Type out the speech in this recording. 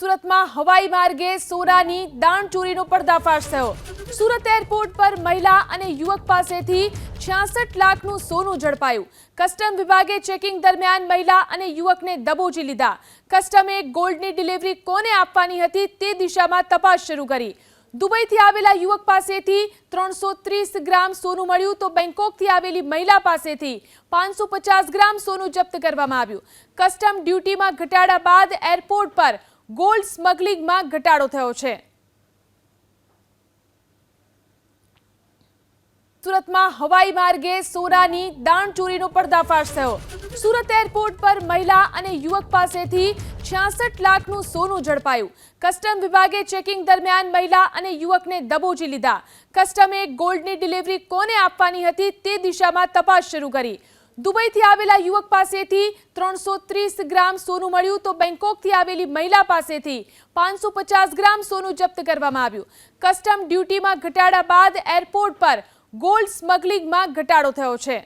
સુરતમાં હવાઈ માર્ગે સોનાની દાણચોરીનો પર્દાફાશ થયો। સુરત એરપોર્ટ પર મહિલા અને યુવક પાસેથી 66 લાખનું સોનું ઝડપાયું। કસ્ટમ વિભાગે ચેકિંગ દરમિયાન મહિલા અને યુવકને દબોચી લીધા। કસ્ટમે ગોલ્ડની ડિલિવરી કોને આપવાની હતી તે દિશામાં તપાસ શરૂ કરી। દુબઈથી આવેલા યુવક પાસેથી 330 ગ્રામ સોનું મળ્યું તો બેંકોકથી આવેલી મહિલા પાસેથી 550 ગ્રામ સોનું જપ્ત કરવામાં આવ્યું। કસ્ટમ ડ્યુટીમાં ઘટાડા બાદ એરપોર્ટ પર ગોલ્ડ સ્મગલિંગમાં ઘટાડો થયો છે। સુરતમાં હવાઈ માર્ગે સોનાની દાણચોરીનો પર્દાફાશ થયો। સુરત એરપોર્ટ પર મહિલા અને યુવક પાસેથી 66 લાખનું સોનું ઝડપાયું। કસ્ટમ વિભાગે ચેકિંગ દરમિયાન મહિલા અને યુવકને દબોચી લીધા। કસ્ટમે ગોલ્ડની ડિલિવરી કોને આપવાની હતી તે દિશામાં તપાસ શરૂ કરી। દુબઈથી આવેલા યુવક પાસેથી 330 ગ્રામ સોનું મળ્યું તો બેંકોકથી આવેલી મહિલા પાસેથી 550 ગ્રામ સોનું જપ્ત કરવામાં આવ્યું। કસ્ટમ ડ્યુટીમાં ઘટાડા બાદ એરપોર્ટ પર ગોલ્ડ સ્મગલિંગમાં ઘટાડો થયો છે।